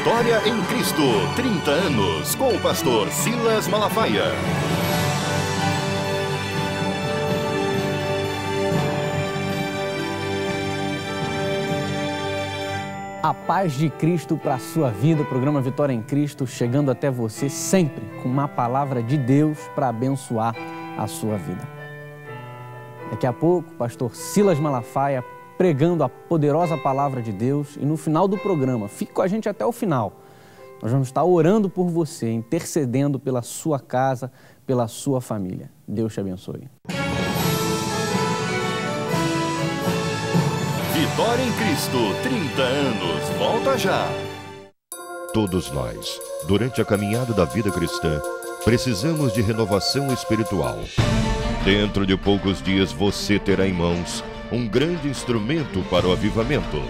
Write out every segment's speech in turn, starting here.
Vitória em Cristo, 30 anos, com o pastor Silas Malafaia. A paz de Cristo para a sua vida, o programa Vitória em Cristo, chegando até você sempre com uma palavra de Deus para abençoar a sua vida. Daqui a pouco, o pastor Silas Malafaia pregando a poderosa palavra de Deus e no final do programa, fique com a gente até o final. Nós vamos estar orando por você, intercedendo pela sua casa, pela sua família. Deus te abençoe. Vitória em Cristo, 30 anos, volta já! Todos nós, durante a caminhada da vida cristã, precisamos de renovação espiritual. Dentro de poucos dias você terá em mãos um grande instrumento para o avivamento.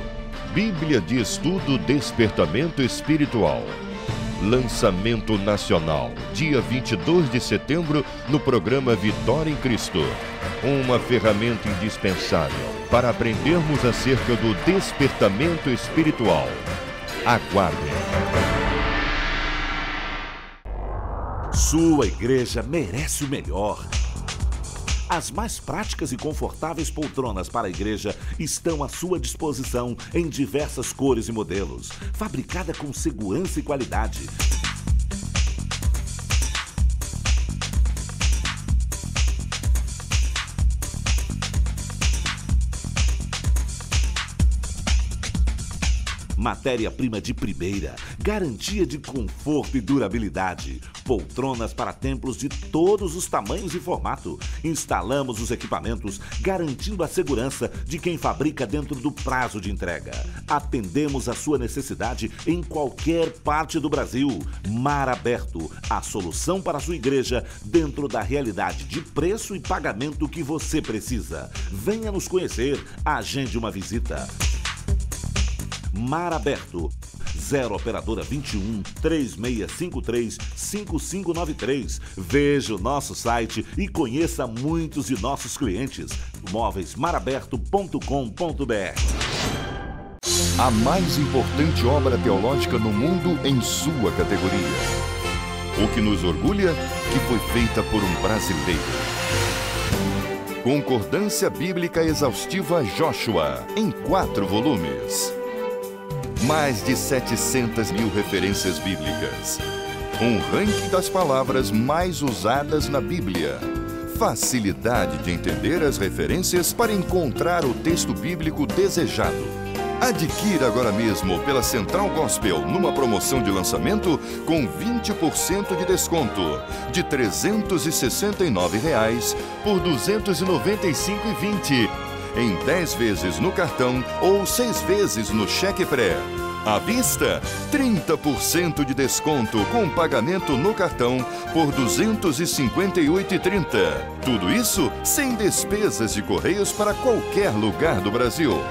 Bíblia de Estudo Despertamento Espiritual. Lançamento nacional, dia 22 de setembro, no programa Vitória em Cristo. Uma ferramenta indispensável para aprendermos acerca do despertamento espiritual. Aguardem. Sua igreja merece o melhor. As mais práticas e confortáveis poltronas para a igreja estão à sua disposição em diversas cores e modelos, fabricada com segurança e qualidade. Matéria-prima de primeira, garantia de conforto e durabilidade. Poltronas para templos de todos os tamanhos e formato. Instalamos os equipamentos, garantindo a segurança de quem fabrica dentro do prazo de entrega. Atendemos a sua necessidade em qualquer parte do Brasil. Mar Aberto, a solução para a sua igreja dentro da realidade de preço e pagamento que você precisa. Venha nos conhecer, agende uma visita. Mar Aberto, 0 operadora 21 3653 5593. Veja o nosso site e conheça muitos de nossos clientes. móveismaraberto.com.br. A mais importante obra teológica no mundo em sua categoria. O que nos orgulha, que foi feita por um brasileiro. Concordância Bíblica Exaustiva Joshua, em 4 volumes. Mais de 700 mil referências bíblicas. Um ranking das palavras mais usadas na Bíblia. Facilidade de entender as referências para encontrar o texto bíblico desejado. Adquira agora mesmo pela Central Gospel numa promoção de lançamento com 20% de desconto. De R$ 369 por R$ 295,20. Em 10 vezes no cartão ou 6 vezes no cheque pré. À vista, 30% de desconto com pagamento no cartão por R$ 258,30. Tudo isso sem despesas de correios para qualquer lugar do Brasil.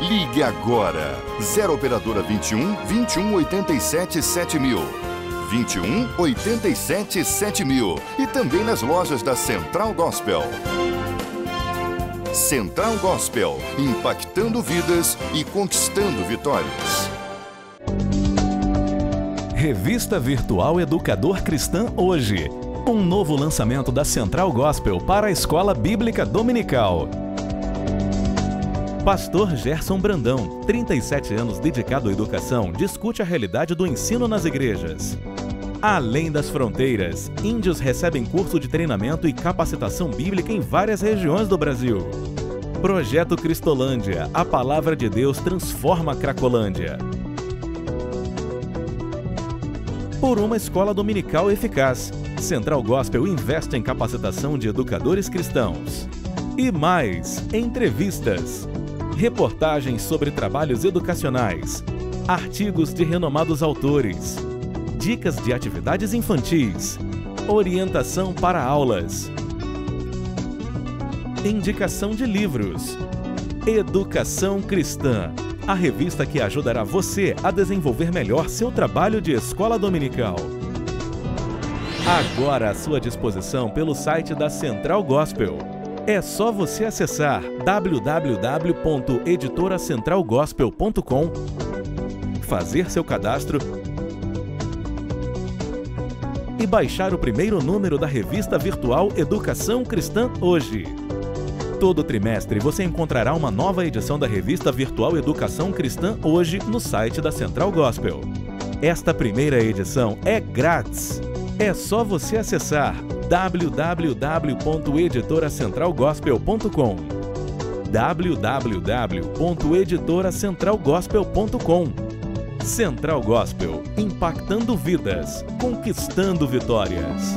Ligue agora. 0 operadora 21 21 87 7000. 21 87 7000. E também nas lojas da Central Gospel. Central Gospel, impactando vidas e conquistando vitórias. Revista Virtual Educador Cristã Hoje. Um novo lançamento da Central Gospel para a Escola Bíblica Dominical. Pastor Gerson Brandão, 37 anos dedicado à educação, discute a realidade do ensino nas igrejas. Além das fronteiras, índios recebem curso de treinamento e capacitação bíblica em várias regiões do Brasil. Projeto Cristolândia, a palavra de Deus transforma a Cracolândia. Por uma escola dominical eficaz, Central Gospel investe em capacitação de educadores cristãos. E mais, entrevistas, reportagens sobre trabalhos educacionais, artigos de renomados autores, dicas de atividades infantis, orientação para aulas, indicação de livros. Educação Cristã, a revista que ajudará você a desenvolver melhor seu trabalho de escola dominical. Agora à sua disposição pelo site da Central Gospel. É só você acessar www.editoracentralgospel.com, fazer seu cadastro e baixar o primeiro número da revista virtual Educação Cristã Hoje. Todo trimestre você encontrará uma nova edição da revista virtual Educação Cristã Hoje no site da Central Gospel. Esta primeira edição é grátis. É só você acessar www.editoracentralgospel.com www.editoracentralgospel.com Central Gospel, impactando vidas, conquistando vitórias.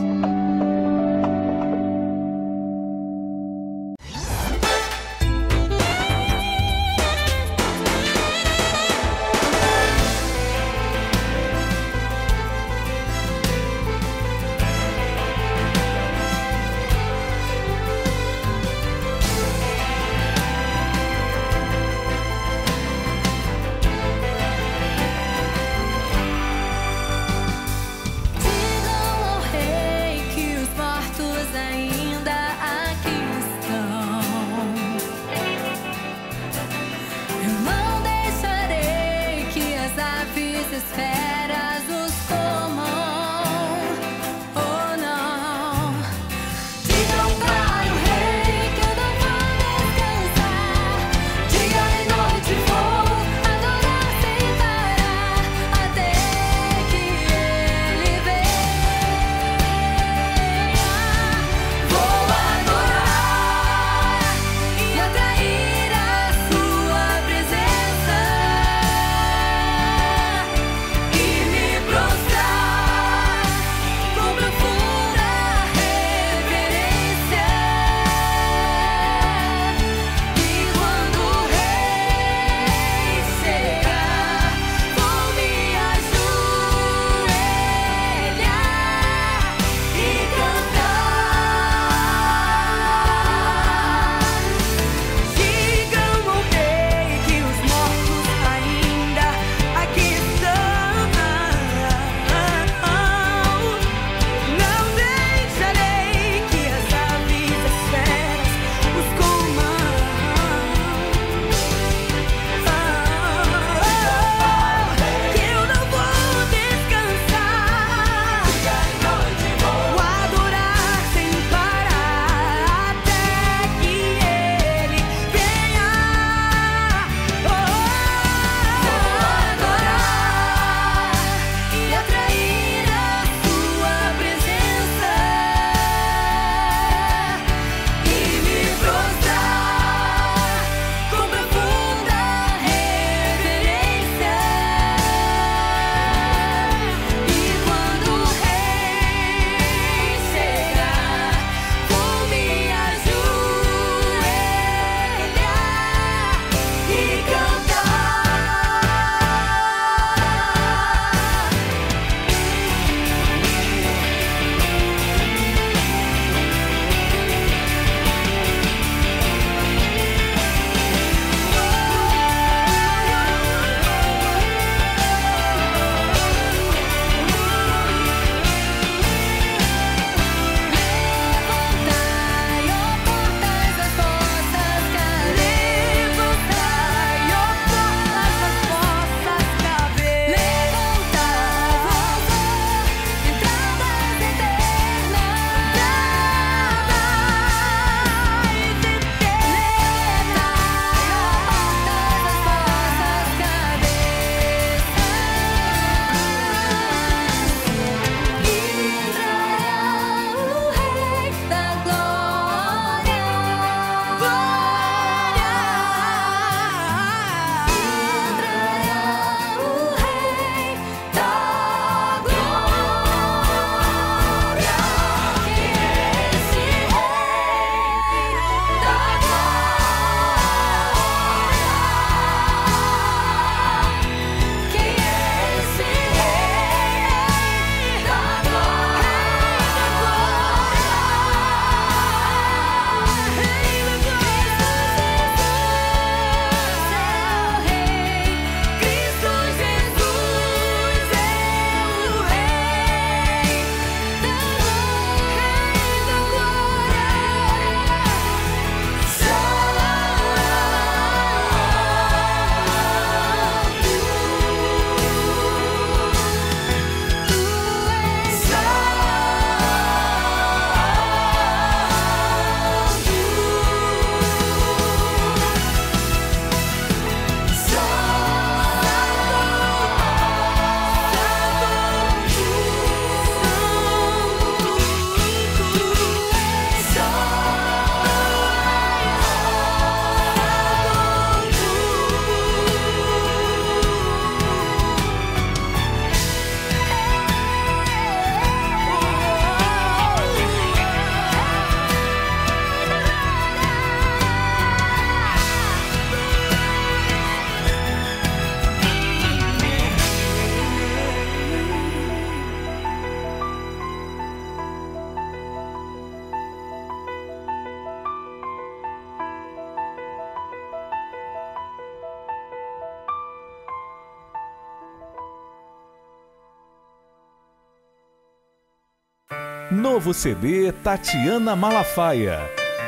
Novo CD Tatiana Malafaia,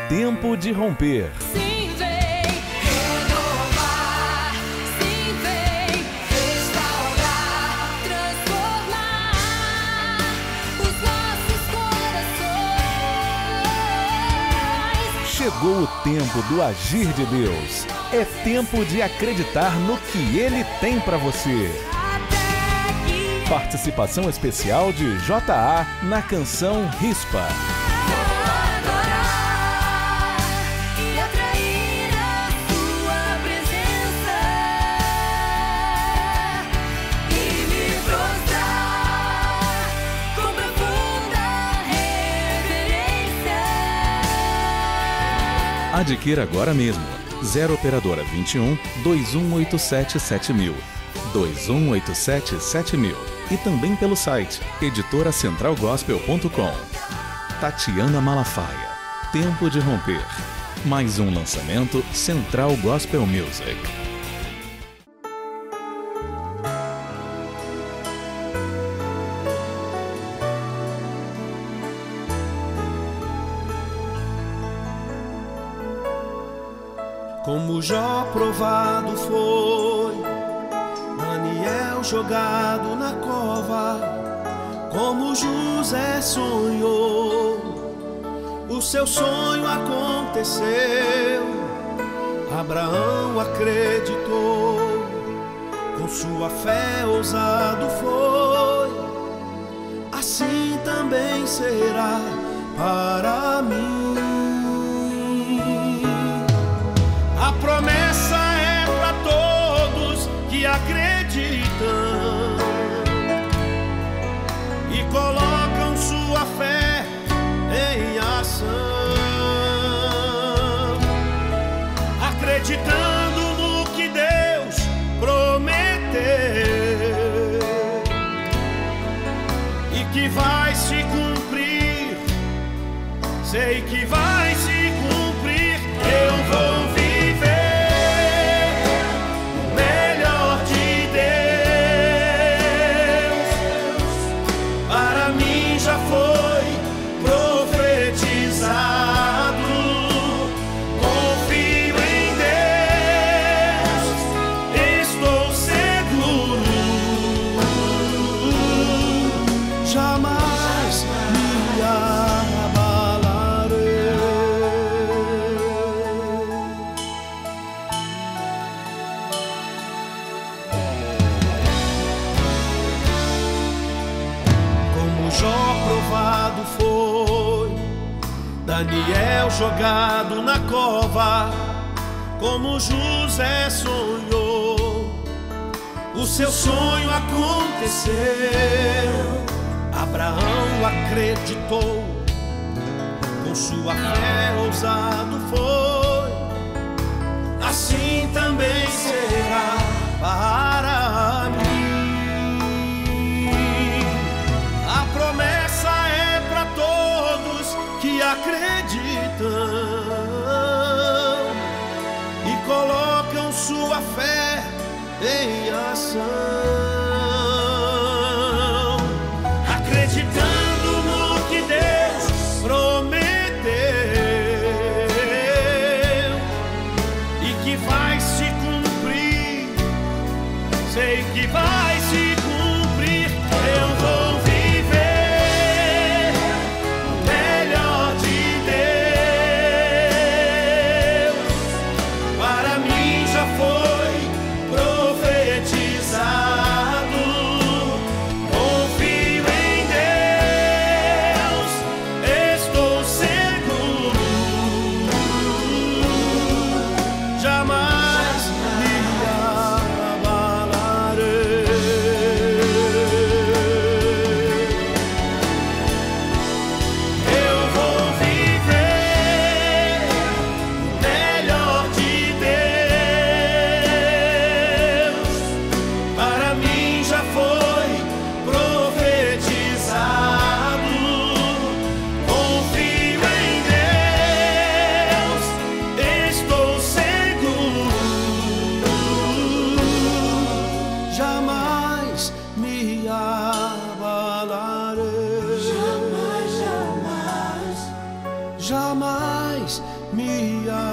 Tempo de Romper. Sim, vem renovar, sim, vem restaurar, transformar os nossos corações. Chegou o tempo do agir de Deus. É tempo de acreditar no que Ele tem para você. Participação especial de J.A. na canção Rispa. E atrair a sua presença e me prostrar com profunda reverência. Adquira agora mesmo. 0 Operadora 21 2187 7000. 2187 7000. E também pelo site editoracentralgospel.com. Tatiana Malafaia, Tempo de Romper. Mais um lançamento Central Gospel Music. Como Jó provado foi, Daniel jogado na cova, como José sonhou, o seu sonho aconteceu. Abraão acreditou, com sua fé ousado foi. Assim também será para mim. A promessa é para todos que acreditam e colocam sua fé em ação, acreditando no que Deus prometeu e que vai se cumprir. Sei que vai se cumprir. Eu vou Daniel jogado na cova, como José sonhou, o seu sonho aconteceu. Abraão acreditou, com sua fé ousado foi. Assim também será para mim. A promessa é para todos que acreditam e colocam sua fé em ação, acreditando no que Deus prometeu e que vai se cumprir. Sei que vai se cumprir. Eu vou foi profetizado. jamais me abalarei.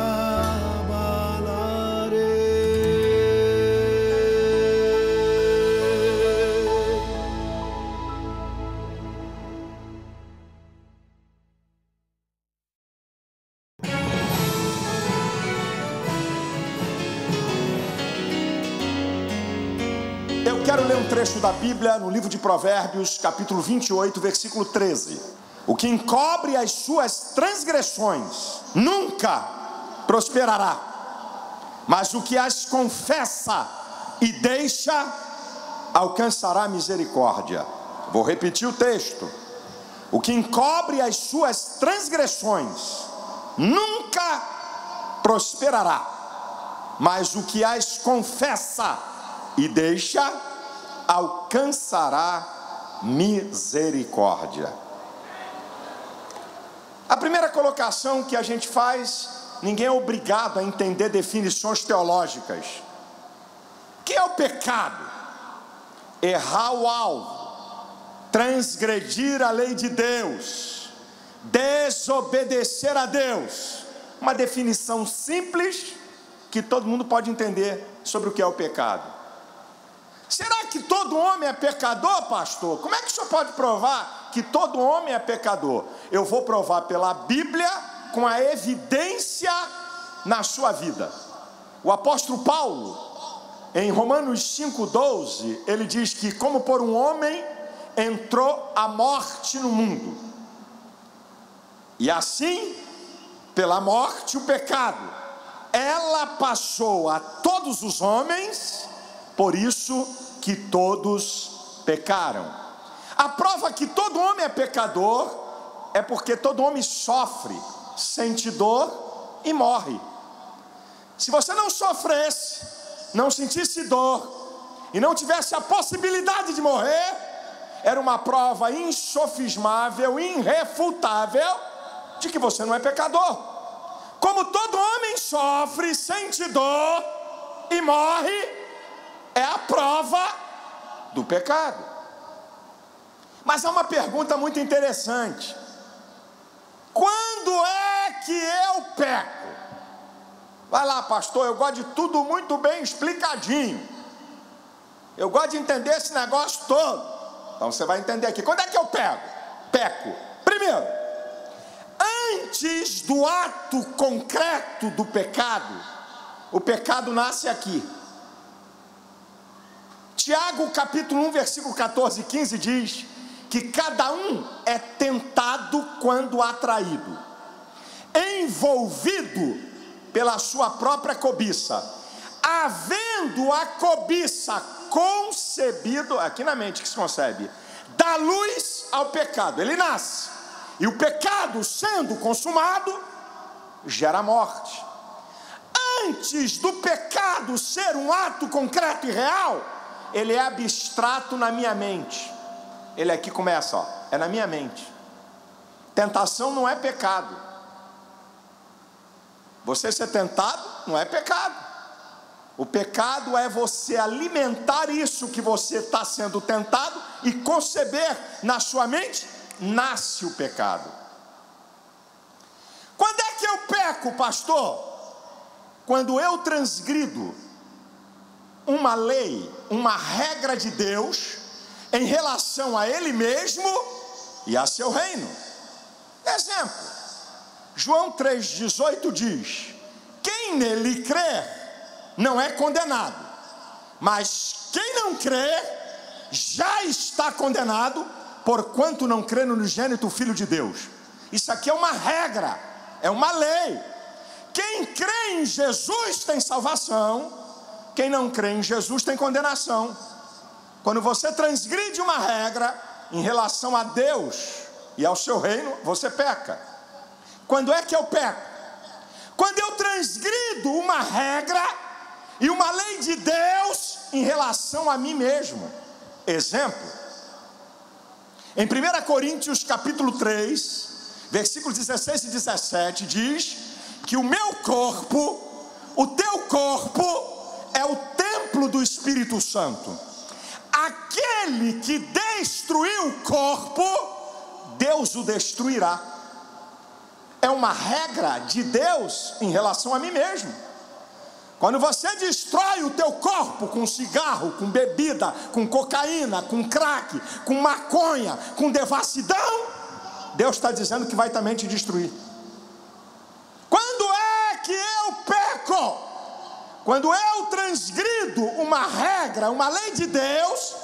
Eu quero ler um trecho da Bíblia no livro de Provérbios, capítulo 28, versículo 13. O que encobre as suas transgressões nunca prosperará, mas o que as confessa e deixa alcançará misericórdia. Vou repetir o texto. O que encobre as suas transgressões nunca prosperará, mas o que as confessa e deixa alcançará misericórdia. A primeira colocação que a gente faz, ninguém é obrigado a entender definições teológicas. O que é o pecado? Errar o alvo, transgredir a lei de Deus, desobedecer a Deus. Uma definição simples que todo mundo pode entender sobre o que é o pecado. Será que todo homem é pecador, pastor? Como é que o senhor pode provar que todo homem é pecador? Eu vou provar pela Bíblia, com a evidência na sua vida. O apóstolo Paulo, em Romanos 5,12, ele diz que como por um homem entrou a morte no mundo, e assim, pela morte, o pecado, ela passou a todos os homens, por isso que todos pecaram. A prova que todo homem é pecador é porque todo homem sofre, sente dor e morre. Se você não sofresse, não sentisse dor e não tivesse a possibilidade de morrer, era uma prova insofismável, irrefutável de que você não é pecador. Como todo homem sofre, sente dor e morre, é a prova do pecado. Mas há uma pergunta muito interessante: quando é que eu peco? Vai lá, pastor, eu gosto de tudo muito bem explicadinho, eu gosto de entender esse negócio todo. Então você vai entender aqui. Quando é que eu peco? Primeiro, antes do ato concreto do pecado, o pecado nasce aqui. Tiago capítulo 1, versículo 14 e 15 diz que cada um é tentado quando atraído, envolvido pela sua própria cobiça, havendo a cobiça concebido, aqui na mente que se concebe, dá luz ao pecado, ele nasce, e o pecado sendo consumado, gera morte. Antes do pecado ser um ato concreto e real, ele é abstrato na minha mente. Ele aqui começa, ó, é na minha mente. Tentação não é pecado. Você ser tentado não é pecado. O pecado é você alimentar isso que você está sendo tentado e conceber na sua mente, nasce o pecado. Quando é que eu peco, pastor? Quando eu transgrido uma lei, uma regra de Deus em relação a Ele mesmo e a seu reino. Exemplo, João 3,18 diz: quem nele crer não é condenado, mas quem não crer já está condenado, porquanto não crê no unigênito Filho de Deus. Isso aqui é uma regra, é uma lei. Quem crê em Jesus tem salvação, quem não crê em Jesus tem condenação. Quando você transgride uma regra em relação a Deus e ao seu reino, você peca. Quando é que eu peco? Quando eu transgrido uma regra e uma lei de Deus em relação a mim mesmo. Exemplo, em 1 Coríntios capítulo 3, versículos 16 e 17, diz que o meu corpo, o teu corpo, é o templo do Espírito Santo. Aquele que destruiu o corpo, Deus o destruirá. é uma regra de Deus em relação a mim mesmo. Quando você destrói o teu corpo com cigarro, com bebida, com cocaína, com crack, com maconha, com devassidão, Deus está dizendo que vai também te destruir. Quando é que eu peco? Quando eu transgrido uma regra, uma lei de Deus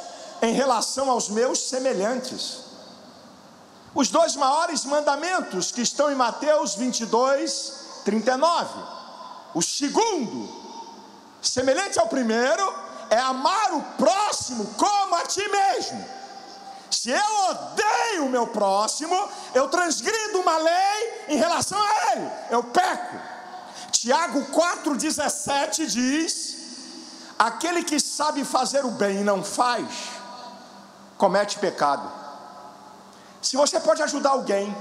em relação aos meus semelhantes. Os dois maiores mandamentos que estão em Mateus 22, 39. O segundo, semelhante ao primeiro, é amar o próximo como a ti mesmo. Se eu odeio o meu próximo, eu transgrido uma lei em relação a ele, eu peco. Tiago 4,17 diz: aquele que sabe fazer o bem e não faz, comete pecado. Se você pode ajudar alguém,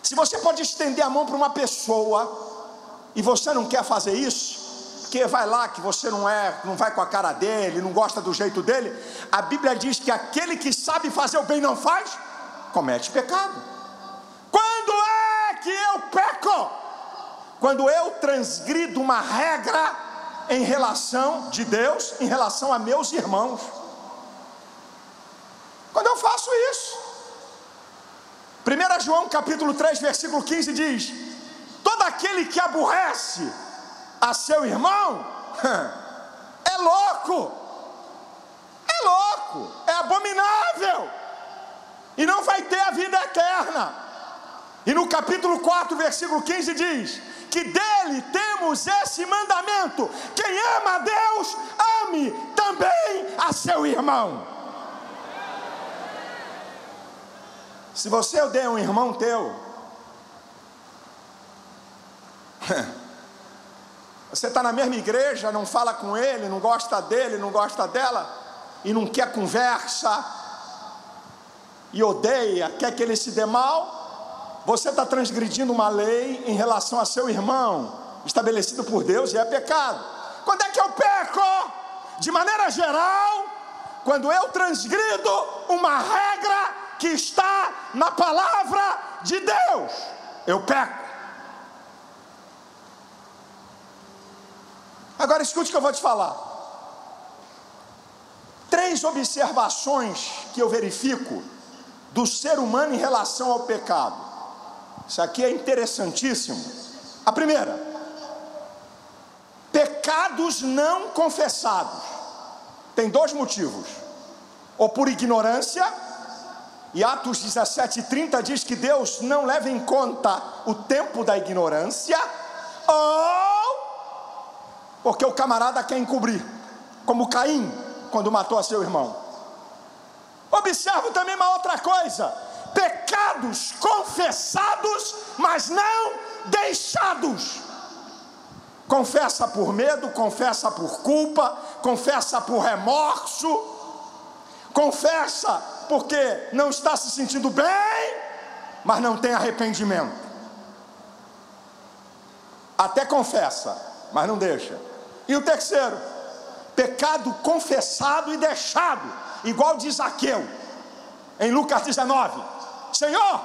se você pode estender a mão para uma pessoa, e você não quer fazer isso, porque vai lá que você não vai com a cara dele, não gosta do jeito dele, a Bíblia diz que aquele que sabe fazer o bem e não faz, comete pecado. Quando é que eu peco? Quando eu transgrido uma regra em relação de Deus, em relação a meus irmãos. Quando eu faço isso. 1 João capítulo 3, versículo 15 diz: todo aquele que aborrece a seu irmão é louco, é abominável, e não vai ter a vida eterna. E no capítulo 4, versículo 15 diz que dele temos esse mandamento: quem ama a Deus, ame também a seu irmão. Se você odeia um irmão teu, você está na mesma igreja, não fala com ele, não gosta dele, não gosta dela, e não quer conversa, e odeia, quer que ele se dê mal, você está transgredindo uma lei em relação a seu irmão, estabelecido por Deus, e é pecado. Quando é que eu peco? De maneira geral, quando eu transgrido uma regra que está na palavra de Deus, eu peco. Agora escute o que eu vou te falar. 3 observações que eu verifico do ser humano em relação ao pecado. Isso aqui é interessantíssimo. A primeira: pecados não confessados. Tem 2 motivos: ou por ignorância, e Atos 17:30 diz que Deus não leva em conta o tempo da ignorância, ou porque o camarada quer encobrir, como Caim, quando matou a seu irmão. Observo também uma outra coisa: pecados confessados, mas não deixados. Confessa por medo, confessa por culpa, confessa por remorso, confessa porque não está se sentindo bem, mas não tem arrependimento. Até confessa, mas não deixa. E o terceiro: pecado confessado e deixado, igual de Zaqueu, em Lucas 19. Senhor,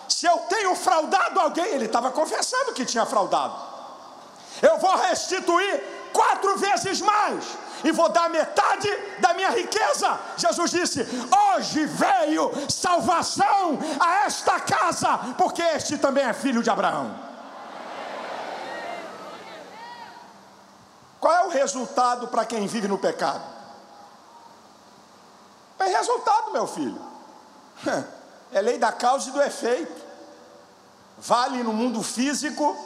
se eu tenho fraudado alguém, ele estava confessando que tinha fraudado, eu vou restituir 4 vezes mais, e vou dar metade da minha riqueza. Jesus disse: hoje veio salvação a esta casa, porque este também é filho de Abraão. Qual é o resultado para quem vive no pecado? Tem resultado, meu filho. É lei da causa e do efeito. Vale no mundo físico,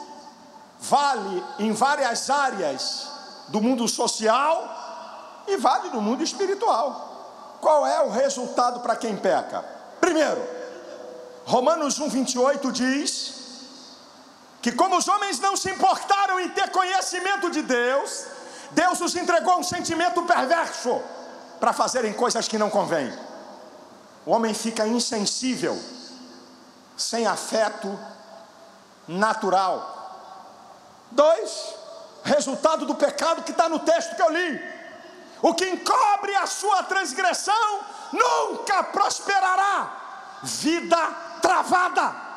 vale em várias áreas do mundo social, e vale no mundo espiritual. Qual é o resultado para quem peca? Primeiro, Romanos 1:28 diz que como os homens não se importaram em ter conhecimento de Deus, Deus os entregou a um sentimento perverso para fazerem coisas que não convêm. O homem fica insensível, sem afeto natural. 2, resultado do pecado que está no texto que eu li: o que encobre a sua transgressão nunca prosperará. Vida travada.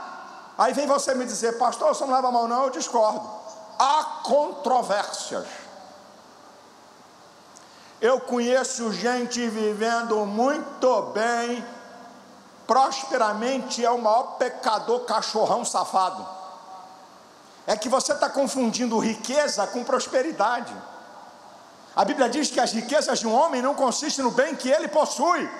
Aí vem você me dizer, pastor, você não leva a mão não, eu discordo. Há controvérsias. Eu conheço gente vivendo muito bem, prosperamente, é o maior pecador, cachorrão safado. É que você está confundindo riqueza com prosperidade. A Bíblia diz que as riquezas de um homem não consistem no bem que ele possui.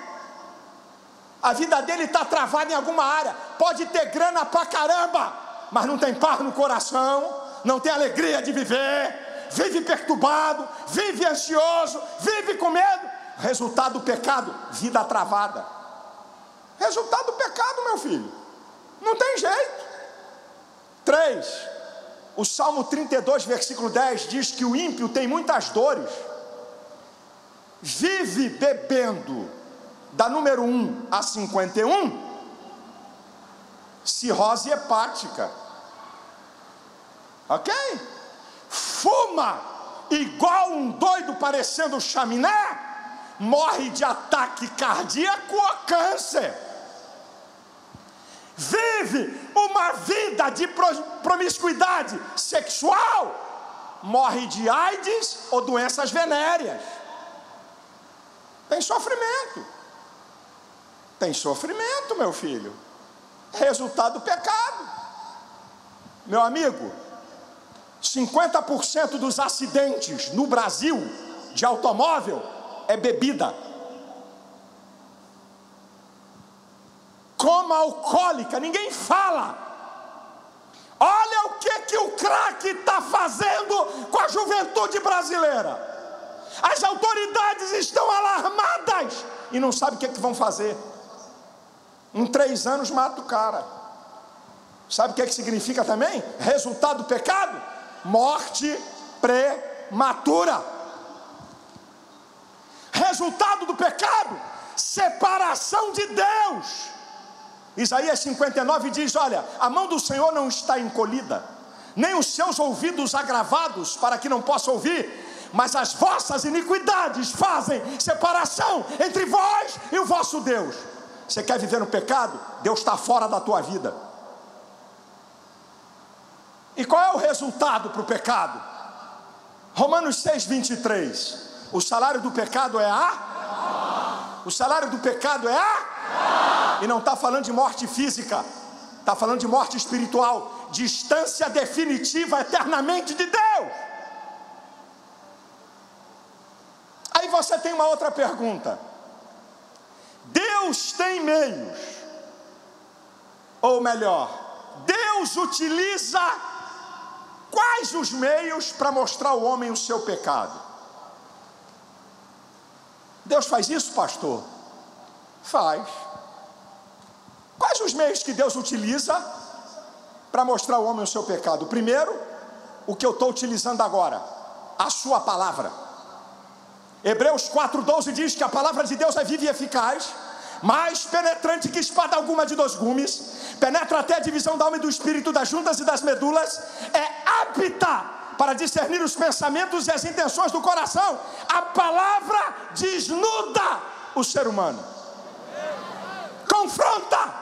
A vida dele está travada em alguma área. Pode ter grana pra caramba, mas não tem paz no coração, não tem alegria de viver, vive perturbado, vive ansioso, vive com medo. Resultado do pecado, vida travada. Resultado do pecado, meu filho, não tem jeito. 3, o Salmo 32, versículo 10 diz que o ímpio tem muitas dores, vive bebendo, da número 1 a 51, cirrose hepática, ok? Fuma igual um doido parecendo chaminé, morre de ataque cardíaco ou câncer. Vive uma vida de promiscuidade sexual, morre de AIDS ou doenças venéreas. Tem sofrimento. Tem sofrimento, meu filho. Resultado do pecado. Meu amigo, 50% dos acidentes no Brasil de automóvel é bebida. Coma alcoólica, ninguém fala. Olha o que o crack está fazendo com a juventude brasileira. As autoridades estão alarmadas e não sabem o que vão fazer. Em 3 anos mata o cara. Sabe o que significa também? Resultado do pecado? Morte prematura. Resultado do pecado? Separação de Deus. Isaías 59 diz, olha, a mão do Senhor não está encolhida, nem os seus ouvidos agravados para que não possa ouvir, mas as vossas iniquidades fazem separação entre vós e o vosso Deus. Você quer viver no pecado? Deus está fora da tua vida. E qual é o resultado para o pecado? Romanos 6, 23. O salário do pecado é o salário do pecado é e não está falando de morte física, está falando de morte espiritual, distância definitiva eternamente de Deus. Aí você tem uma outra pergunta. Deus tem meios, ou melhor, Deus utiliza quais os meios para mostrar ao homem o seu pecado? Deus faz isso, pastor? Faz. Quais os meios que Deus utiliza para mostrar ao homem o seu pecado? Primeiro, o que eu estou utilizando agora, a sua palavra. Hebreus 4,12 diz que a palavra de Deus é viva e eficaz, mais penetrante que espada alguma de 2 gumes, penetra até a divisão da alma e do espírito, das juntas e das medulas, é apta para discernir os pensamentos e as intenções do coração. A palavra desnuda o ser humano, confronta.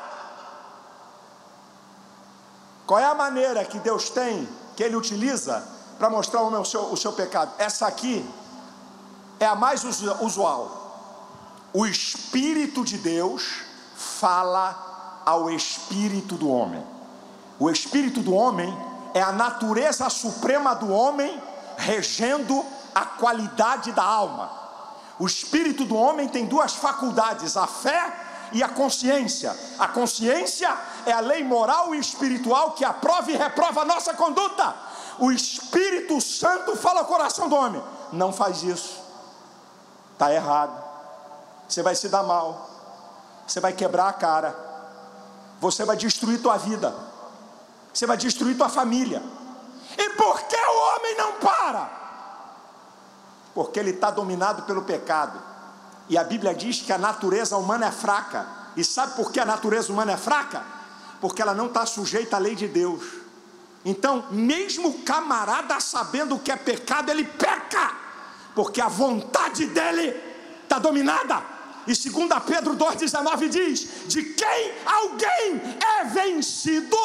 Qual é a maneira que Deus tem, que Ele utiliza para mostrar ao homem o seu pecado? Essa aqui é a mais usual. O Espírito de Deus fala ao Espírito do homem. O Espírito do homem é a natureza suprema do homem, regendo a qualidade da alma. O Espírito do homem tem 2 faculdades, a fé e a consciência. A consciência é a lei moral e espiritual que aprova e reprova a nossa conduta. O Espírito Santo fala ao coração do homem: não faz isso, está errado, você vai se dar mal, você vai quebrar a cara, você vai destruir tua vida, você vai destruir tua família. E por que o homem não para? Porque ele está dominado pelo pecado. E a Bíblia diz que a natureza humana é fraca. E sabe por que a natureza humana é fraca? Porque ela não está sujeita à lei de Deus. Então, mesmo o camarada sabendo o que é pecado, ele peca, porque a vontade dele está dominada. E 2 Pedro 2,19 diz: de quem alguém é vencido,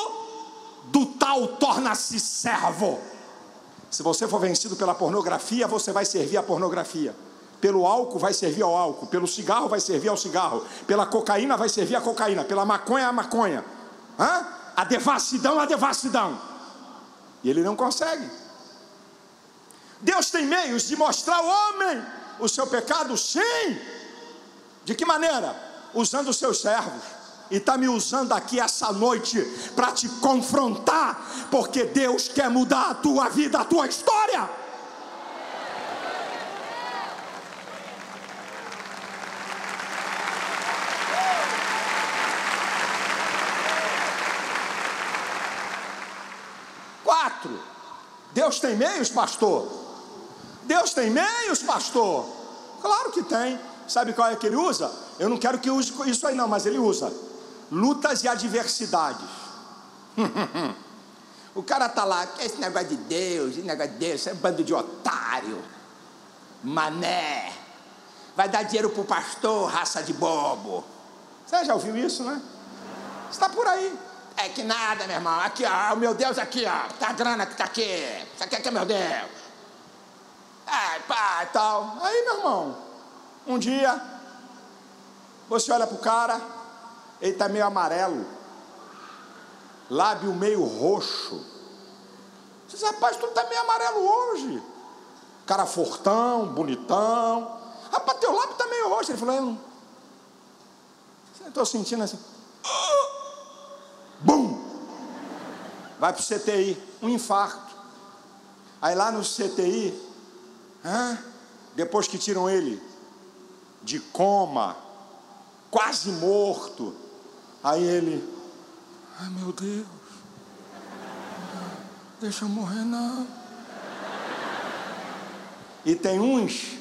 do tal torna-se servo. Se você for vencido pela pornografia, você vai servir a pornografia. Pelo álcool vai servir ao álcool, pelo cigarro vai servir ao cigarro, pela cocaína vai servir a cocaína, pela maconha a maconha, a devassidão a devassidão. E ele não consegue. Deus tem meios de mostrar ao homem o seu pecado, sim. De que maneira? Usando os seus servos. E está me usando aqui essa noite para te confrontar, porque Deus quer mudar a tua vida, a tua história. Deus tem meios, pastor? Deus tem meios, pastor? Claro que tem. Sabe qual é que ele usa? Eu não quero que use isso aí não, mas ele usa lutas e adversidades. O cara tá lá, que é esse negócio de Deus, isso é um bando de otário, mané, vai dar dinheiro pro pastor, raça de bobo. Você já ouviu isso, né? Está por aí. É que nada, meu irmão. Aqui, ó, o meu Deus aqui, ó. Tá a grana que tá aqui. Isso aqui é que é meu Deus. Pá, e tal. Aí, meu irmão, um dia, você olha pro cara, ele tá meio amarelo, lábio meio roxo. Você diz, rapaz, tu tá meio amarelo hoje. Cara fortão, bonitão. Rapaz, teu lábio tá meio roxo. Ele falou, eu tô sentindo assim. Bum! Vai pro CTI, um infarto. Aí lá no CTI, depois que tiram ele de coma, quase morto, aí ele, ai meu Deus, deixa eu morrer não. E tem uns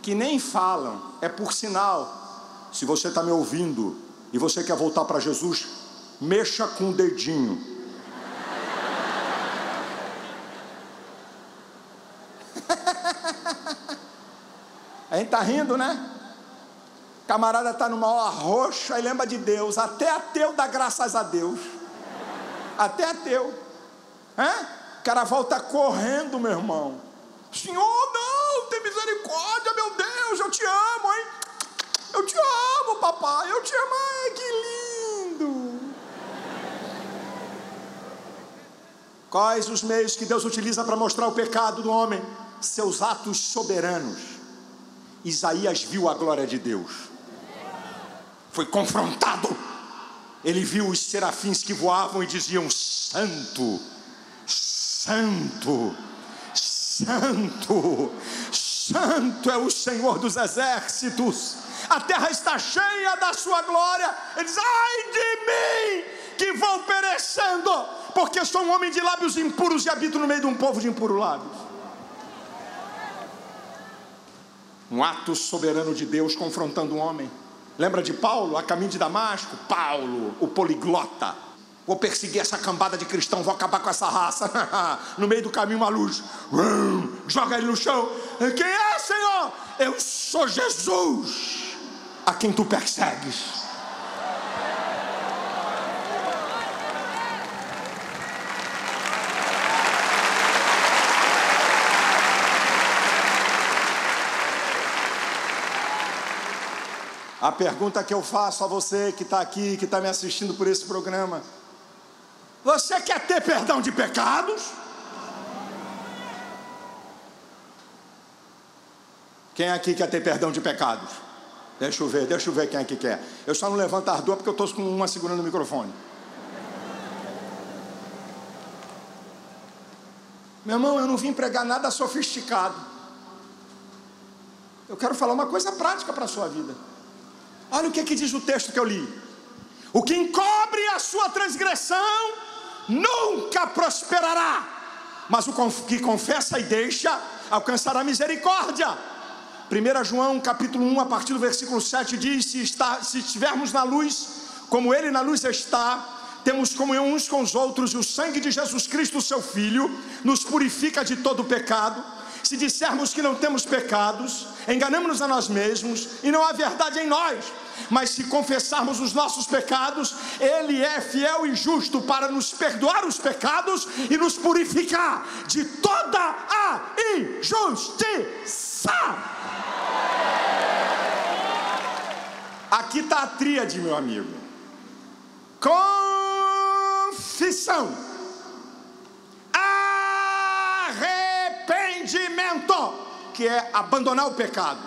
que nem falam, é por sinal. Se você está me ouvindo e você quer voltar para Jesus, mexa com o dedinho. A gente tá rindo, né? Camarada tá numa hora roxa e lembra de Deus. Até ateu dá graças a Deus. Até ateu. O cara volta correndo, meu irmão. Senhor, não, tem misericórdia, meu Deus, eu te amo, hein? Eu te amo, papai, eu te amo. Ai, que lindo. Quais os meios que Deus utiliza para mostrar o pecado do homem? Seus atos soberanos. Isaías viu a glória de Deus. Foi confrontado. Ele viu os serafins que voavam e diziam: Santo, Santo, Santo, Santo é o Senhor dos exércitos. A terra está cheia da sua glória. Ele diz: ai de mim, que vou perecendo, porque sou um homem de lábios impuros e habito no meio de um povo de impuros lábios. Um ato soberano de Deus confrontando o homem. Lembra de Paulo, a caminho de Damasco? Paulo, o poliglota. Vou perseguir essa cambada de cristão, vou acabar com essa raça. No meio do caminho uma luz, joga ele no chão. Quem é, Senhor? Eu sou Jesus, a quem tu persegues. A pergunta que eu faço a você que está aqui, que está me assistindo por esse programa: você quer ter perdão de pecados? Quem aqui quer ter perdão de pecados? Deixa eu ver quem aqui quer. Eu só não levanto as duas porque eu estou com uma segurando o microfone. Meu irmão, eu não vim pregar nada sofisticado. Eu quero falar uma coisa prática para a sua vida. Olha o que diz o texto que eu li: o que encobre a sua transgressão nunca prosperará, mas o que confessa e deixa alcançará misericórdia. 1 João capítulo 1, a partir do versículo 7 diz: se estivermos na luz, como Ele na luz está, temos comunhão uns com os outros, e o sangue de Jesus Cristo, seu Filho, nos purifica de todo pecado. Se dissermos que não temos pecados, enganamos-nos a nós mesmos e não há verdade em nós. mas se confessarmos os nossos pecados, Ele é fiel e justo para nos perdoar os pecados e nos purificar de toda a injustiça. Aqui está a tríade, meu amigo: confissão, arrependimento, que é abandonar o pecado,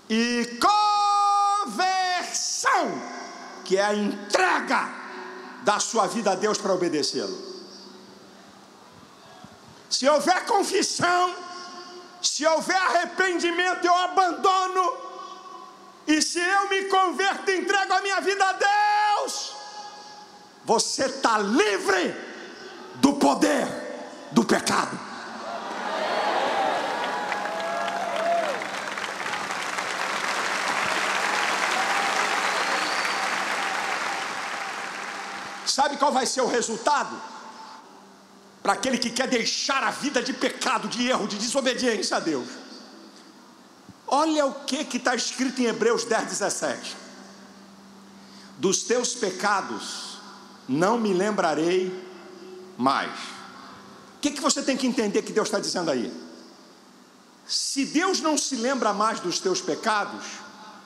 e conversão, que é a entrega da sua vida a Deus para obedecê-lo. Se houver confissão, se houver arrependimento, eu abandono, e se eu me converto e entrego a minha vida a Deus, você está livre do poder do pecado. Sabe qual vai ser o resultado? Para aquele que quer deixar a vida de pecado, de erro, de desobediência a Deus. Olha o que está escrito em Hebreus 10:17: dos teus pecados não me lembrarei mais. O que você tem que entender que Deus está dizendo aí? Se Deus não se lembra mais dos teus pecados,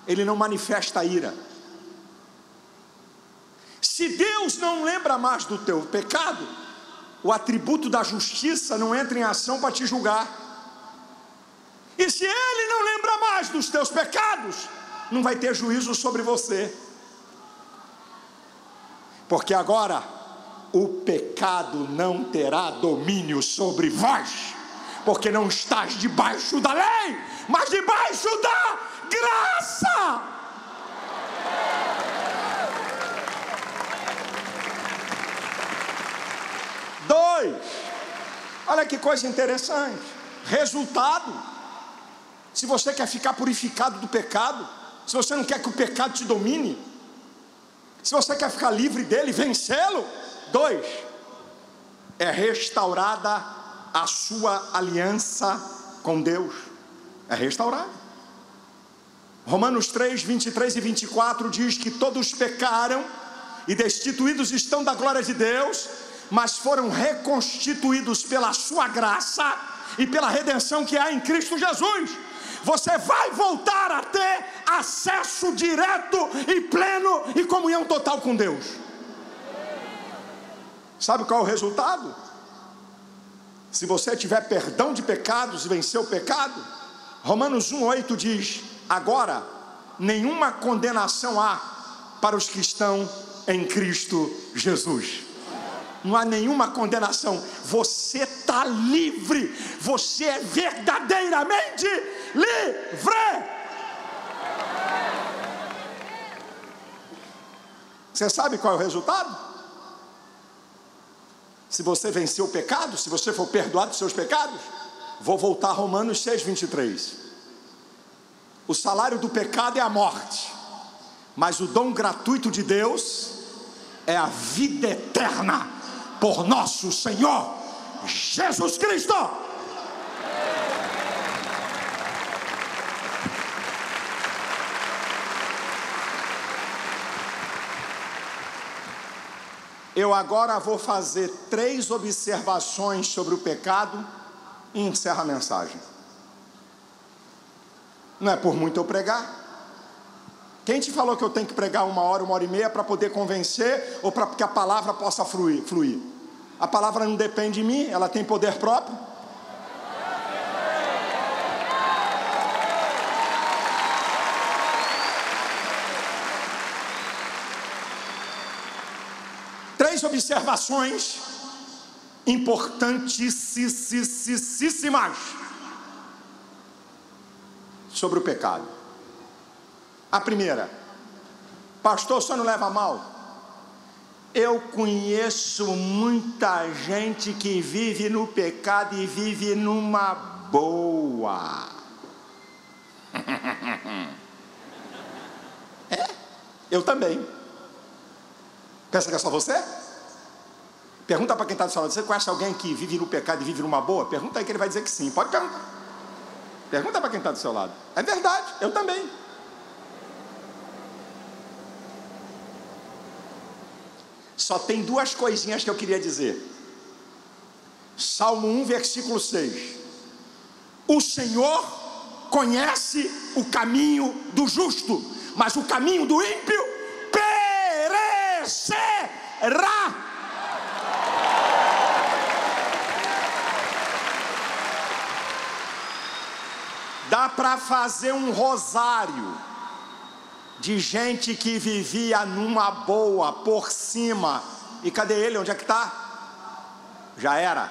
Ele não manifesta a ira. Se Deus não lembra mais do teu pecado, o atributo da justiça não entra em ação para te julgar. E se Ele não lembra mais dos teus pecados, não vai ter juízo sobre você. Porque agora o pecado não terá domínio sobre vós, porque não estás debaixo da lei, mas debaixo da graça. Olha que coisa interessante. Resultado: se você quer ficar purificado do pecado, se você não quer que o pecado te domine, se você quer ficar livre dele, vencê-lo, 2, é restaurada a sua aliança com Deus. É restaurada. Romanos 3, 23 e 24 diz que todos pecaram e destituídos estão da glória de Deus, mas foram reconstituídos pela sua graça e pela redenção que há em Cristo Jesus. Você vai voltar a ter acesso direto e pleno e comunhão total com Deus. Sabe qual é o resultado? Se você tiver perdão de pecados e vencer o pecado, Romanos 1:8 diz: agora nenhuma condenação há para os que estão em Cristo Jesus. Não há nenhuma condenação. Você está livre. Você é verdadeiramente livre. Você sabe qual é o resultado? Se você vencer o pecado, se você for perdoado dos seus pecados, vou voltar a Romanos 6:23. O salário do pecado é a morte, mas o dom gratuito de Deus é a vida eterna por nosso Senhor Jesus Cristo. Eu agora vou fazer 3 observações sobre o pecado e encerro a mensagem. Não é por muito eu pregar. Quem te falou que eu tenho que pregar 1 hora, 1 hora e meia para poder convencer ou para que a palavra possa fluir? A palavra não depende de mim, ela tem poder próprio. Três observações importantíssimas sobre o pecado. A primeira: pastor, o senhor não leva a mal? Eu conheço muita gente que vive no pecado e vive numa boa. É, eu também. Pensa que é só você? Pergunta para quem está do seu lado: você conhece alguém que vive no pecado e vive numa boa? Pergunta aí que ele vai dizer que sim. Pode perguntar. Pergunta para quem está do seu lado. É verdade, eu também. Só tem duas coisinhas que eu queria dizer. Salmo 1, versículo 6. O Senhor conhece o caminho do justo, mas o caminho do ímpio perecerá. Dá para fazer um rosário de gente que vivia numa boa, por cima. E cadê ele? Onde é que está? Já era.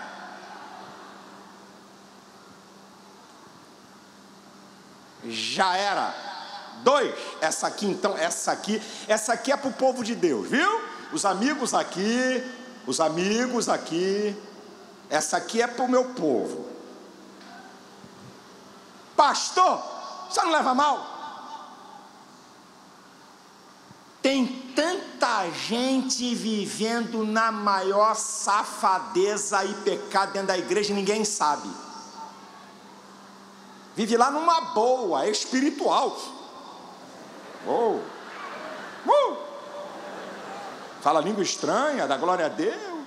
Já era. 2, essa aqui então, essa aqui é para o povo de Deus, viu? Os amigos aqui, essa aqui é para o meu povo. Pastor, você não leva mal? Tem tanta gente vivendo na maior safadeza e pecado dentro da igreja e ninguém sabe. Vive lá numa boa, espiritual. Fala língua estranha, dá glória a Deus.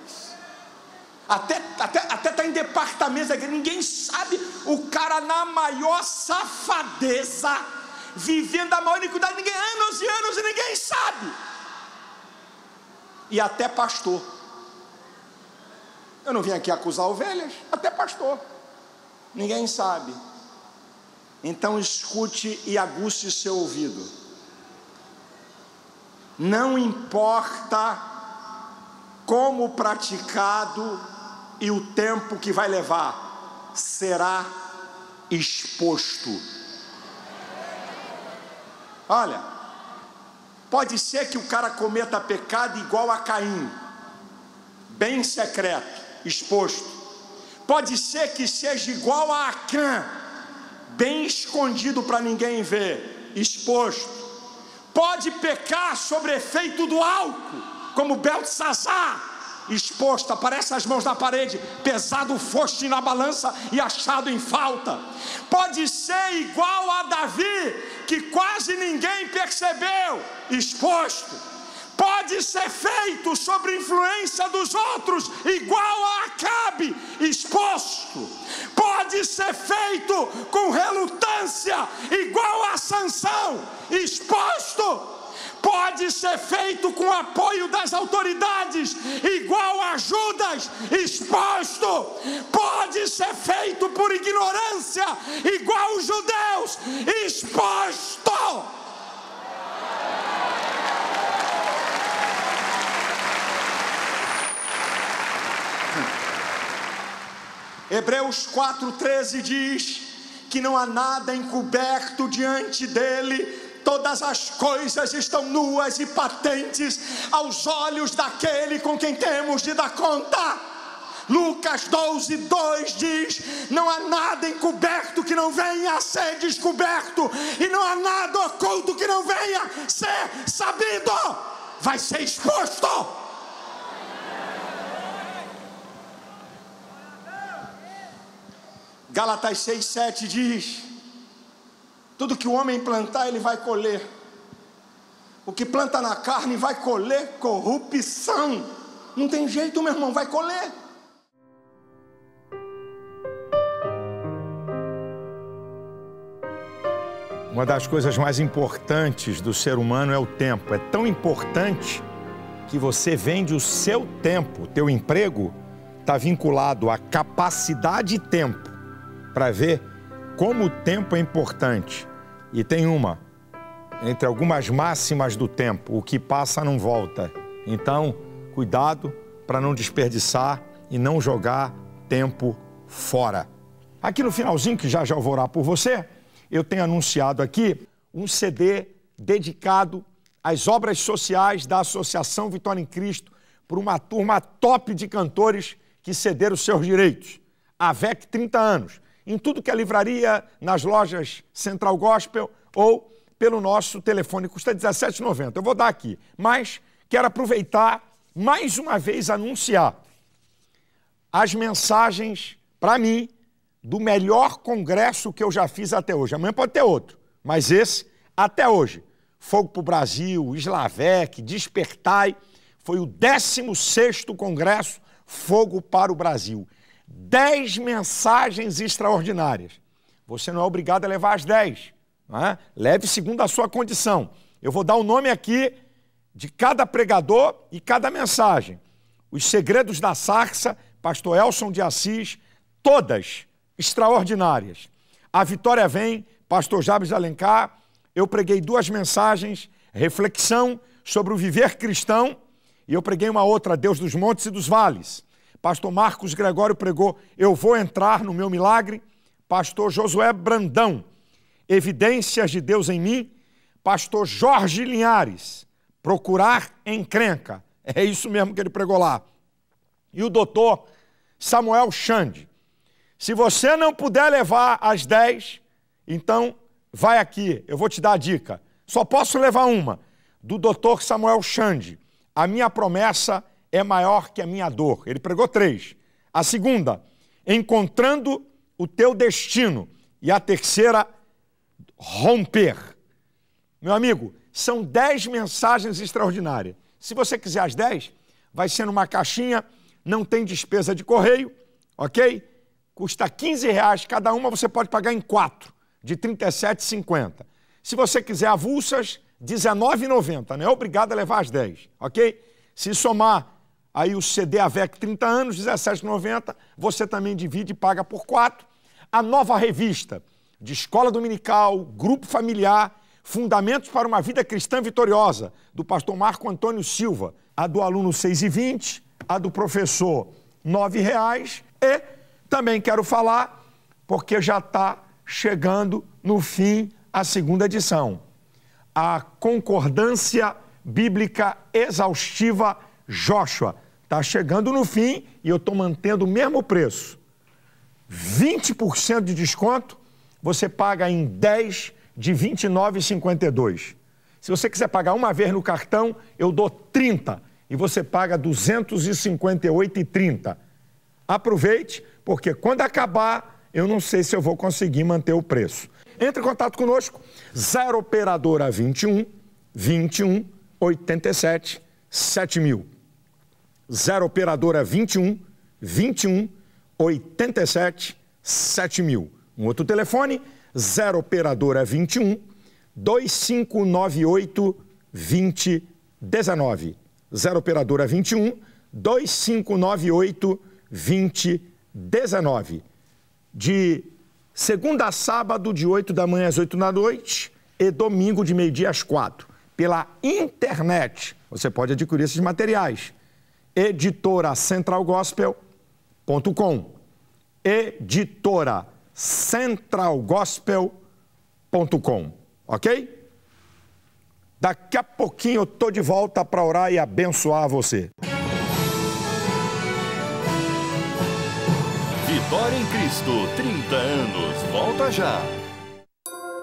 Até tá em departamento da igreja, ninguém sabe. O cara na maior safadeza, vivendo a maior iniquidade, ninguém, anos e anos, e ninguém sabe. E até pastor. Eu não vim aqui acusar ovelhas, até pastor. Ninguém sabe. Então escute e aguce seu ouvido. Não importa como praticado e o tempo que vai levar, será exposto. Olha, pode ser que o cara cometa pecado igual a Caim, bem secreto, exposto. Pode ser que seja igual a Acã, bem escondido para ninguém ver, exposto. Pode pecar sobre efeito do álcool, como Beltesazar, exposto, aparece as mãos na parede, pesado foste na balança e achado em falta. Pode ser igual a Davi, que quase ninguém percebeu, exposto. Pode ser feito sobre influência dos outros, igual a Acabe, exposto. Pode ser feito com relutância, igual a Sansão, exposto. Pode ser feito com apoio das autoridades, igual a Judas, exposto. Pode ser feito por ignorância, igual os judeus, exposto. Hebreus 4,13 diz que não há nada encoberto diante dele, todas as coisas estão nuas e patentes aos olhos daquele com quem temos de dar conta. Lucas 12:2 diz: não há nada encoberto que não venha a ser descoberto, e não há nada oculto que não venha a ser sabido. Vai ser exposto. Gálatas 6:7 diz: tudo que o homem plantar, ele vai colher. O que planta na carne vai colher corrupção. Não tem jeito, meu irmão, vai colher. Uma das coisas mais importantes do ser humano é o tempo. É tão importante que você vende o seu tempo. Teu emprego está vinculado à capacidade e tempo para ver como o tempo é importante. E tem entre algumas máximas do tempo: o que passa não volta. Então, cuidado para não desperdiçar e não jogar tempo fora. Aqui no finalzinho, que já eu vou orar por você, eu tenho anunciado aqui um CD dedicado às obras sociais da Associação Vitória em Cristo, por uma turma top de cantores que cederam seus direitos. A VEC 30 anos. Em tudo que é livraria, nas lojas Central Gospel ou pelo nosso telefone, custa R$17,90. Eu vou dar aqui, mas quero aproveitar mais uma vez anunciar as mensagens para mim do melhor congresso que eu já fiz até hoje. Amanhã pode ter outro, mas esse, até hoje, Fogo para o Brasil, Slavec, Despertai, foi o 16º Congresso Fogo para o Brasil. 10 mensagens extraordinárias. Você não é obrigado a levar as 10. Não é? Leve segundo a sua condição. Eu vou dar o nome aqui de cada pregador e cada mensagem. Os Segredos da Sarça, pastor Elson de Assis, todas extraordinárias. A Vitória Vem, pastor Jabes de Alencar. Eu preguei 2 mensagens, reflexão sobre o viver cristão, e eu preguei uma outra, Deus dos Montes e dos Vales. Pastor Marcos Gregório pregou Eu Vou Entrar no Meu Milagre. Pastor Josué Brandão, Evidências de Deus em Mim. Pastor Jorge Linhares, Procurar Encrenca. É isso mesmo que ele pregou lá. E o doutor Samuel Xande. Se você não puder levar as 10, então vai aqui, eu vou te dar a dica. Só posso levar uma, do doutor Samuel Xande. A minha promessa é maior que a minha dor. Ele pregou 3. A segunda, Encontrando o Teu Destino. E a terceira, Romper. Meu amigo, são 10 mensagens extraordinárias. Se você quiser as 10, vai ser numa caixinha, não tem despesa de correio, ok? Custa R$15 cada uma, você pode pagar em 4, de R$ 37,50. Se você quiser avulsas, R$19,90, não é obrigado a levar as 10, ok? Se somar aí o CD AVEC 30 anos, R$17,90, você também divide e paga por 4. A nova revista de Escola Dominical, Grupo Familiar, Fundamentos para uma Vida Cristã Vitoriosa, do pastor Marco Antônio Silva. A do aluno R$6,20, a do professor R$9. E também quero falar, porque já está chegando no fim a 2ª edição. A Concordância Bíblica Exaustiva Joshua. Está chegando no fim e eu estou mantendo o mesmo preço. 20% de desconto, você paga em 10 de R$ 29,52. Se você quiser pagar uma vez no cartão, eu dou 30 e você paga R$ 258,30. Aproveite, porque quando acabar, eu não sei se eu vou conseguir manter o preço. Entre em contato conosco, 0 operadora 21 21 87 7000. 0 operadora 21 21 87 7000. Um outro telefone, 0 operadora 21 2598 2019. 0 operadora 21 2598 2019. De segunda a sábado, de 8 da manhã às 8 da noite e domingo de meio-dia às 4. Pela internet, você pode adquirir esses materiais. editoracentralgospel.com. editoracentralgospel.com. Ok? Daqui a pouquinho eu estou de volta para orar e abençoar você. Vitória em Cristo, 30 anos. Volta já.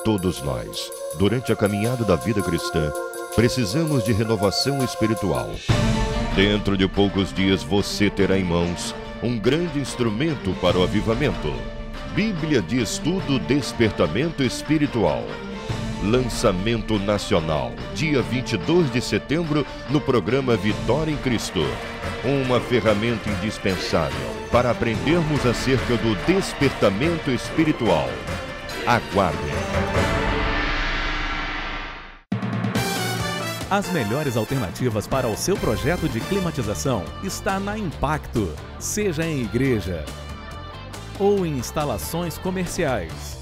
Todos nós, durante a caminhada da vida cristã, precisamos de renovação espiritual. Dentro de poucos dias você terá em mãos um grande instrumento para o avivamento. Bíblia de Estudo Despertamento Espiritual. Lançamento nacional, dia 22 de setembro, no programa Vitória em Cristo. Uma ferramenta indispensável para aprendermos acerca do despertamento espiritual. Aguardem. As melhores alternativas para o seu projeto de climatização está na Impacto, seja em igreja ou em instalações comerciais.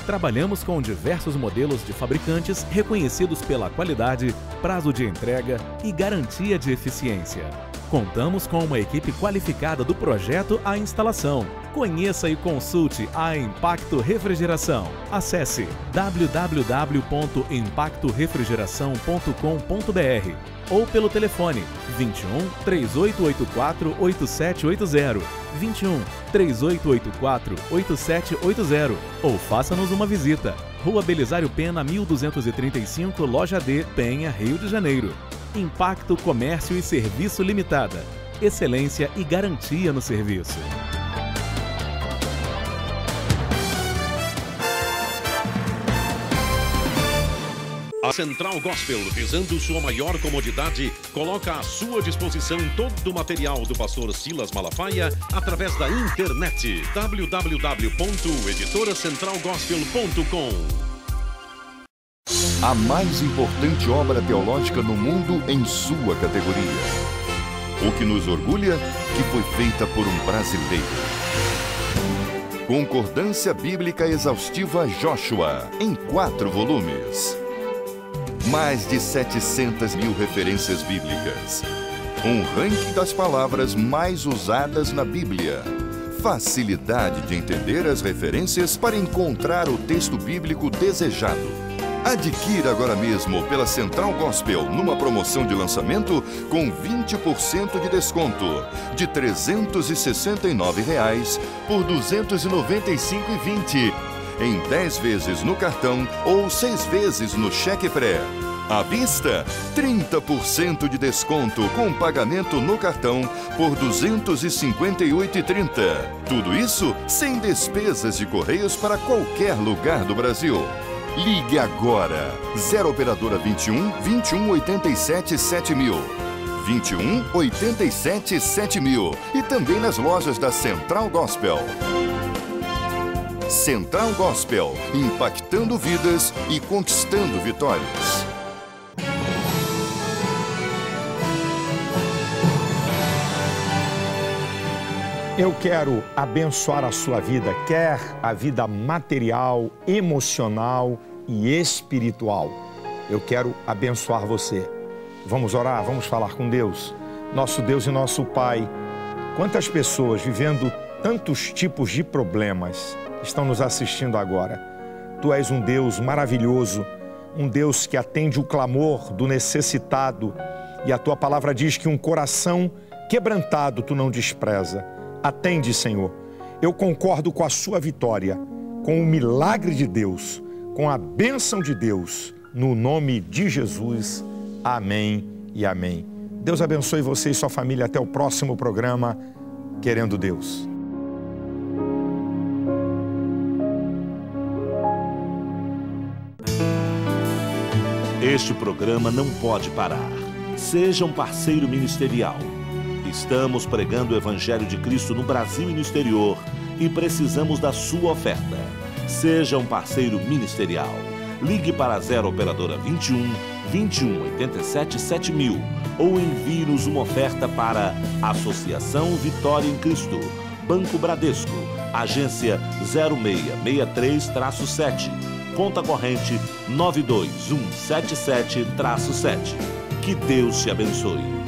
Trabalhamos com diversos modelos de fabricantes reconhecidos pela qualidade, prazo de entrega e garantia de eficiência. Contamos com uma equipe qualificada do projeto à instalação. Conheça e consulte a Impacto Refrigeração. Acesse www.impactorefrigeração.com.br ou pelo telefone 21 3884 8780, 21 3884 8780 ou faça-nos uma visita. Rua Belisário Pena, 1235, Loja D, Penha, Rio de Janeiro. Impacto Comércio e Serviço Limitada. Excelência e garantia no serviço. A Central Gospel, visando sua maior comodidade, coloca à sua disposição todo o material do pastor Silas Malafaia através da internet. www.editoracentralgospel.com. A mais importante obra teológica no mundo em sua categoria. O que nos orgulha que foi feita por um brasileiro. Concordância Bíblica Exaustiva Joshua, em 4 volumes. Mais de 700 mil referências bíblicas. Um ranking das palavras mais usadas na Bíblia. Facilidade de entender as referências para encontrar o texto bíblico desejado. Adquira agora mesmo pela Central Gospel numa promoção de lançamento com 20% de desconto, de R$ 369 por R$ 295,20, em 10 vezes no cartão ou 6 vezes no cheque pré. À vista, 30% de desconto com pagamento no cartão por R$ 258,30. Tudo isso sem despesas de correios para qualquer lugar do Brasil. Ligue agora, 0 operadora 21 21 87 7000, 21 87 7000 e também nas lojas da Central Gospel. Central Gospel, impactando vidas e conquistando vitórias. Eu quero abençoar a sua vida, quer a vida material, emocional e espiritual. Eu quero abençoar você. Vamos orar, vamos falar com Deus. Nosso Deus e nosso Pai, quantas pessoas vivendo tantos tipos de problemas estão nos assistindo agora. Tu és um Deus maravilhoso, um Deus que atende o clamor do necessitado. E a tua palavra diz que um coração quebrantado tu não despreza. Atende, Senhor. Eu concordo com a sua vitória, com o milagre de Deus, com a bênção de Deus, no nome de Jesus. Amém e amém. Deus abençoe você e sua família. Até o próximo programa, Querendo Deus. Este programa não pode parar. Seja um parceiro ministerial. Estamos pregando o Evangelho de Cristo no Brasil e no exterior e precisamos da sua oferta. Seja um parceiro ministerial. Ligue para a 0 operadora 21 21 87 7000 ou envie-nos uma oferta para Associação Vitória em Cristo, Banco Bradesco, agência 0663-7, conta corrente 92177-7. Que Deus te abençoe.